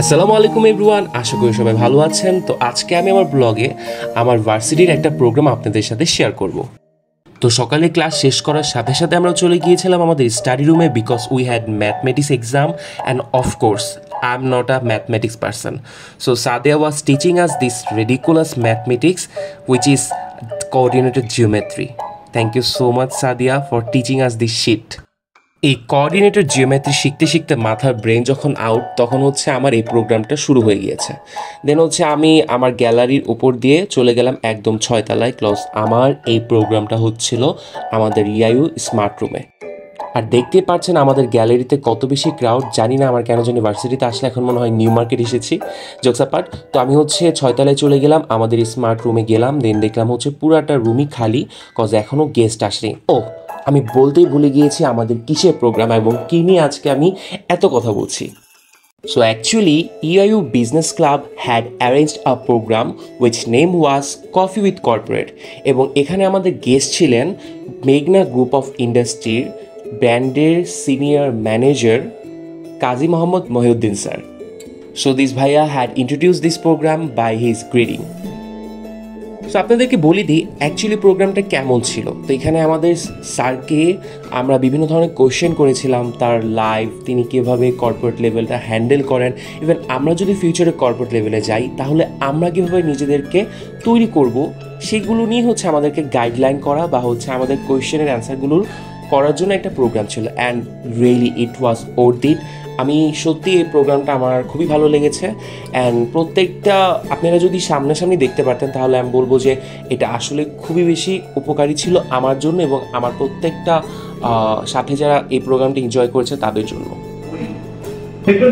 আসসালামু আলাইকুম এভরিওয়ান, আশা করি সবাই ভালো আছেন। তো আজকে আমি আমার ব্লগে আমার ভার্সিটির একটা প্রোগ্রাম আপনাদের সাথে শেয়ার করব। তো সকালে ক্লাস শেষ করার সাথে সাথে আমরা চলে গিয়েছিলাম আমাদের স্টাডি রুমে, because we had mathematics exam and of course I am not a mathematics person. So Sadia was teaching us this ridiculous mathematics which is coordinated geometry. Thank you so much Sadia for teaching us this shit. এই coordinated geometry শিখতে শিখতে মাথার brain যখন out, তখন হচ্ছে আমার এই প্রোগ্রামটা শুরু হয়ে গিয়েছে। দেন হচ্ছে আমি আমার গ্যালারির উপর দিয়ে চলে গেলাম একদম 6 তলায়। ক্লোজ আমার এই প্রোগ্রামটা হচ্ছিল আমাদের ইআইইউ স্মার্ট রুমে। আর দেখতে পাচ্ছেন আমাদের গ্যালারিতে কত বেশি ক্রাউড। জানি না আমার কেন জানি ভার্সিটিতে আসলে এখন মনে হয় নিউ মার্কেট এসেছি, জোকস অ্যাপার্ট। তো আমি হচ্ছে 6 তলায় চলে গেলাম, আমাদের স্মার্ট রুমে গেলাম। দেন দেখলাম হচ্ছে পুরাটা রুমই খালি, কজ এখনও গেস্ট আসেনি। আমি বলতেই ভুলে গিয়েছি আমাদের কিসের প্রোগ্রাম এবং কী নিয়ে আজকে আমি এত কথা বলছি। So actually, EIU Business Club had arranged a program which name was Coffee with Corporate, এবং এখানে আমাদের গেস্ট ছিলেন মেঘনা গ্রুপ অফ ইন্ডাস্ট্রির ব্র্যান্ডের senior manager Kazi Mohammad Mohiuddin sir. So this bhaiya had introduced this program by his greeting. So আপনাদেরকে বলি দিই অ্যাকচুয়ালি প্রোগ্রামটা কেমন ছিল। তো এখানে আমাদের স্যারকে আমরা বিভিন্ন ধরনের কোয়েশ্চেন করেছিলাম, তার লাইফ, তিনি কীভাবে কর্পোরেট লেভেলটা হ্যান্ডেল করেন, ইভেন আমরা যদি ফিউচারে কর্পোরেট লেভেলে যাই তাহলে আমরা কীভাবে নিজেদেরকে তৈরি করব, সেগুলো নিয়ে হচ্ছে আমাদেরকে গাইডলাইন করা বা হচ্ছে আমাদের কোয়েশ্চেনের অ্যান্সারগুলোর করার জন্য একটা প্রোগ্রাম ছিল। And really it was worth it. আমি সত্যি এই প্রোগ্রামটা আমার খুবই ভালো লেগেছে। অ্যান্ড প্রত্যেকটা আপনারা যদি সামনাসামনি দেখতে পারতেন তাহলে আমি বলবো যে এটা আসলে খুবই বেশি উপকারী ছিল আমার জন্য এবং আমার প্রত্যেকটা সাথে যারা এই প্রোগ্রামটি এনজয় করেছে তাদের জন্য।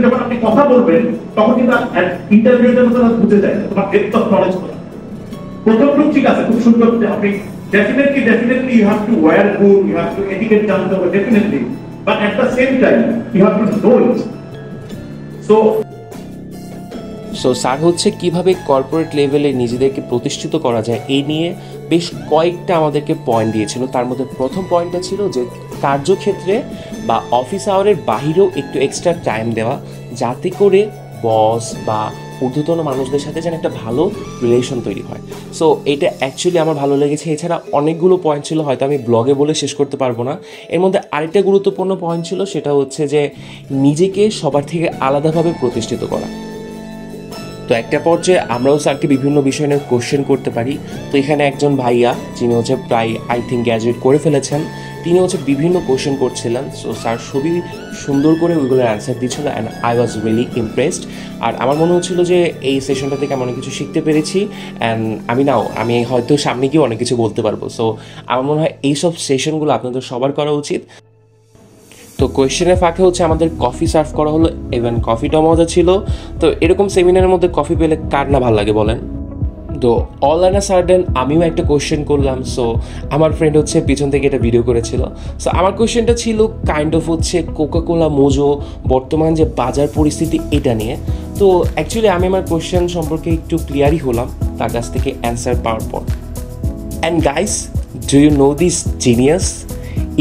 যখন আপনি কথা বলবেন তখন কিন্তু ইন্টারভিউটার মতো বুঝে যায় তোমার ডেপথ অফ নলেজ করা। প্রথম রূপ ঠিক আছে, খুব সুন্দর। আপনি definitely you have to wear good, you have to etiquette down the way, definitely, but at the same time you have to know it. So sir হচ্ছে কিভাবে কর্পোরেট লেভেলে নিজেদেরকে প্রতিষ্ঠিত করা যায় এই নিয়ে বেশ কয়েকটা আমাদেরকে পয়েন্ট দিয়েছিল। তার মধ্যে প্রথম পয়েন্টটা ছিল যে কার্যক্ষেত্রে বা অফিস আওয়ারের বাহিরেও একটু এক্সট্রা টাইম দেওয়া, যাতে করে বস বা ঊর্ধ্বতন মানুষদের সাথে যেন একটা ভালো রিলেশন তৈরি হয়। সো এটা অ্যাকচুয়ালি আমার ভালো লেগেছে। এছাড়া অনেকগুলো পয়েন্ট ছিল, হয়তো আমি ব্লগে বলে শেষ করতে পারবো না। এর মধ্যে আরেকটা গুরুত্বপূর্ণ পয়েন্ট ছিল, সেটা হচ্ছে যে নিজেকে সবার থেকে আলাদাভাবে প্রতিষ্ঠিত করা। তো একটা পর্যায়ে আমরাও স্যারকে বিভিন্ন বিষয় নিয়ে কোশ্চেন করতে পারি। তো এখানে একজন ভাইয়া, যিনি হচ্ছে প্রায় আই থিঙ্ক গ্র্যাজুয়েট করে ফেলেছেন, তিনি হচ্ছে বিভিন্ন কোশ্চেন করছিলেন। সো স্যার খুবই সুন্দর করে ওইগুলোর অ্যান্সার দিচ্ছিল and I was really impressed. আর আমার মনে হচ্ছিল যে এই সেশনটা থেকে আমি অনেক কিছু শিখতে পেরেছি অ্যান্ড আমি হয়তো সামনে গিয়ে অনেক কিছু বলতে পারবো। সো আমার মনে হয় এইসব সেশনগুলো আপনাদের সবার করা উচিত। তো কোয়েশ্চেনের ফাঁকে হচ্ছে আমাদের কফি সার্ভ করা হলো, ইভেন কফিটাও মজা ছিল। তো এরকম সেমিনারের মধ্যে কফি পেলে কার না ভালো লাগে বলেন। তো অল অ্যান্ড সার্টেন আমিও একটা কোয়েশ্চেন করলাম। সো আমার ফ্রেন্ড হচ্ছে পিছন থেকে এটা ভিডিও করেছিল। সো আমার কোয়েশ্চেনটা ছিল কাইন্ড অফ হচ্ছে কোকাকোলা মোজো বর্তমান যে বাজার পরিস্থিতি এটা নিয়ে। তো অ্যাকচুয়ালি আমি আমার কোয়েশ্চেন সম্পর্কে একটু ক্লিয়ারই হলাম তার কাছ থেকে অ্যান্সার পাওয়ার পর। And guys, do you know this genius?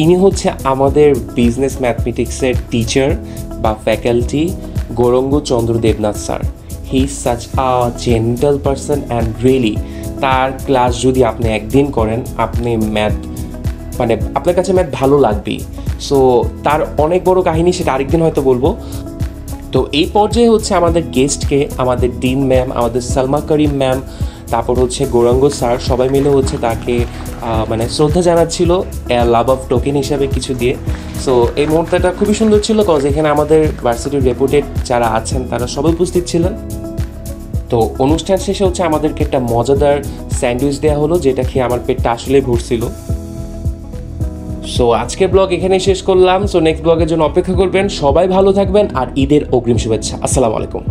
ইনি হচ্ছে আমাদের বিজনেস ম্যাথমেটিক্সের টিচার বা faculty Gouranga Chandra Debnath sir. He is such a gentle person and really তার ক্লাস যদি আপনি একদিন করেন, আপনি আপনার কাছে ম্যাথ ভালো লাগবেই। সো তার অনেক বড় কাহিনী, সেটা আরেকদিন হয়তো বলবো। তো এই পর্যায়ে হচ্ছে আমাদের গেস্টকে আমাদের ডিন ম্যাম, আমাদের সালমা করিম ম্যাম, তারপর হচ্ছে গৌরাঙ্গ স্যার সবাই মিলে হচ্ছে তাকে শ্রদ্ধা জানাচ্ছিল লাভ অফ টোকেন হিসাবে কিছু দিয়ে। সো এই মুহূর্তটা খুবই সুন্দর ছিল, কজ এখানে আমাদের ভার্সিটির রেপুটেড যারা আছেন তারা সবাই উপস্থিত ছিলেন। তো অনুষ্ঠান শেষে হচ্ছে আমাদেরকে একটা মজাদার স্যান্ডউইচ দেওয়া হলো, যেটা খেয়ে আমার পেটটা আসলেই ভরছিল। সো আজকের ব্লগ এখানেই শেষ করলাম। সো নেক্সট ব্লগের জন্য অপেক্ষা করবেন। সবাই ভালো থাকবেন আর ঈদের অগ্রিম শুভেচ্ছা। আসসালামু আলাইকুম।